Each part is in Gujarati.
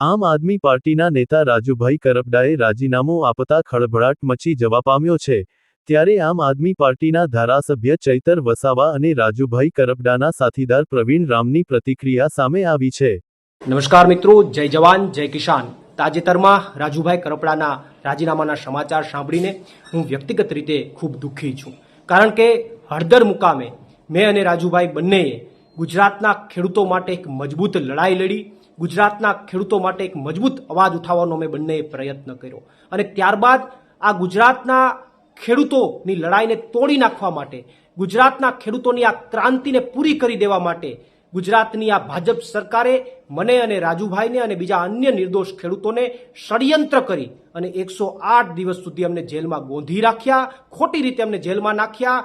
આમ આદમી પાર્ટીના નેતા રાજુભાઈ કરપડાએ રાજીનામું આપતા ખળભળાટ મચી જવા પામ્યો છે। ત્યારે આમ આદમી પાર્ટીના ધારાસભ્ય ચૈતર વસાવા અને રાજુભાઈ કરપડાના સાથીદાર પ્રવીણ રામની પ્રતિક્રિયા સામે આવી છે। નમસ્કાર મિત્રો, જય જવાન જય કિસાન। તાજેતરમાં રાજુભાઈ કરપડાના રાજીનામાના સમાચાર સાંભળીને હું વ્યક્તિગત રીતે ખૂબ દુઃખી છું, કારણ કે હળદર મુકામે મેં અને રાજુભાઈ બંનેએ ગુજરાતના ખેડૂતો માટે એક મજબૂત લડાઈ લડી, ગુજરાતના ખેડૂતો માટે એક મજબૂત અવાજ ઉઠાવવાનો અમે બંનેએ પ્રયત્ન કર્યો અને ત્યારબાદ આ ગુજરાતના ખેડૂતોની લડાઈને તોડી નાખવા માટે, ગુજરાતના ખેડૂતોની આ ક્રાંતિને પૂરી કરી દેવા માટે ગુજરાતની આ ભાજપ સરકારે મને અને રાજુભાઈને અને બીજા અન્ય નિર્દોષ ખેડૂતોને ષડયંત્ર કરી અને 108 દિવસ સુધી અમને જેલમાં ગોંધી રાખ્યા, ખોટી રીતે અમને જેલમાં નાખ્યા।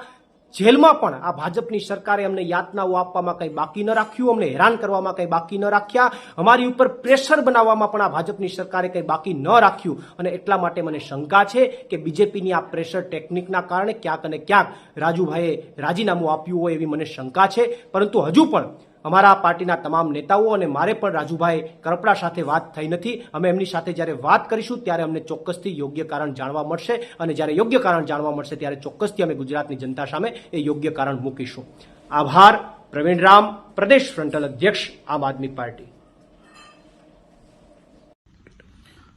જેલમાં પણ આ ભાજપની સરકારે અમને યાતનાઓ આપવામાં કંઈ બાકી ન રાખ્યું, અમને હેરાન કરવામાં કંઈ બાકી ન રાખ્યા, અમારી ઉપર પ્રેશર બનાવવામાં પણ આ ભાજપની સરકારે કંઈ બાકી ન રાખ્યું। અને એટલા માટે મને શંકા છે કે બીજેપીની આ પ્રેશર ટેકનિકના કારણે ક્યાંક અને ક્યાંક રાજુભાઈએ રાજીનામું આપ્યું હોય એવી મને શંકા છે। પરંતુ હજુ પણ અમારા પાર્ટીના તમામ નેતાઓ અને મારે પણ રાજુભાઈ કરપડા સાથે વાત થઈ નથી। અમે એમની સાથે જ્યારે વાત કરીશું ત્યારે અમને ચોક્કસથી યોગ્ય કારણ જાણવા મળશે અને જ્યારે યોગ્ય કારણ જાણવા મળશે ત્યારે ચોક્કસથી અમે ગુજરાતની જનતા સામે એ યોગ્ય કારણ મૂકીશું। આભાર। પ્રવીણ રામ, પ્રદેશ ફ્રન્ટલ અધ્યક્ષ, આમ આદમી પાર્ટી।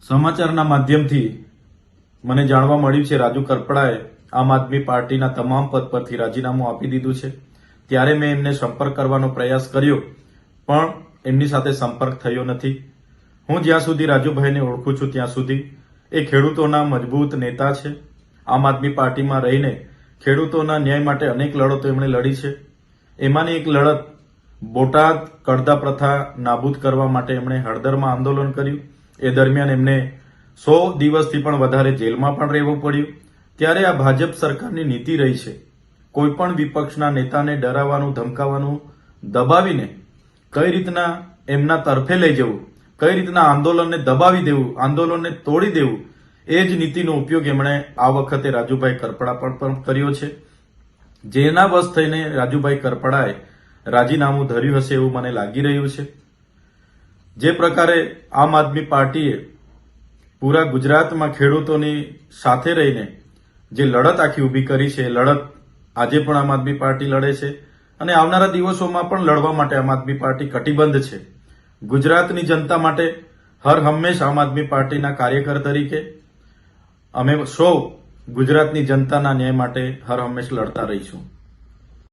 સમાચારના માધ્યમથી મને જાણવા મળ્યું છે રાજુ કરપડાએ આમ આદમી પાર્ટીના તમામ પદ પરથી રાજીનામું આપી દીધું છે। ત્યારે મેં એમને સંપર્ક કરવાનો પ્રયાસ કર્યો, પણ એમની સાથે સંપર્ક થયો નથી। હું જ્યાં સુધી રાજુભાઈને ઓળખું છું ત્યાં સુધી એ ખેડૂતોના મજબૂત નેતા છે। આમ આદમી પાર્ટીમાં રહીને ખેડૂતોના ન્યાય માટે અનેક લડતો એમણે લડી છે। એમાંની એક લડત બોટાદ કડદા પ્રથા નાબૂદ કરવા માટે એમણે હળદરમાં આંદોલન કર્યું। એ દરમિયાન એમને 100 દિવસથી પણ વધારે જેલમાં પણ રહેવું પડ્યું। ત્યારે આ ભાજપ સરકારની નીતિ રહી છે કોઈ પણ વિપક્ષના નેતાને ડરાવવાનું, ધમકાવવાનું, દબાવીને કઈ રીતના એમના તરફે લઈ જવું, કઈ રીતના આંદોલનને દબાવી દેવું, આંદોલનને તોડી દેવું, એ જ નીતિનો ઉપયોગ એમણે આ વખતે રાજુભાઈ કરપડા પર પણ કર્યો છે। જેના વશ થઈને રાજુભાઈ કરપડાએ રાજીનામું ધર્યું હશે એવું મને લાગી રહ્યું છે। જે પ્રકારે આમ આદમી પાર્ટીએ પૂરા ગુજરાતમાં ખેડૂતોની સાથે રહીને જે લડત આખી ઊભી કરી છે, એ લડત આજે પણ આમ આદમી પાર્ટી લડે છે અને આવનારા દિવસોમાં પણ લડવા માટે આમ આદમી પાર્ટી કટિબદ્ધ છે। ગુજરાતની જનતા માટે હર હંમેશ આમ આદમી પાર્ટીના કાર્યકર તરીકે અમે સૌ ગુજરાતની જનતાના ન્યાય માટે હર હંમેશ લડતા રહીશું।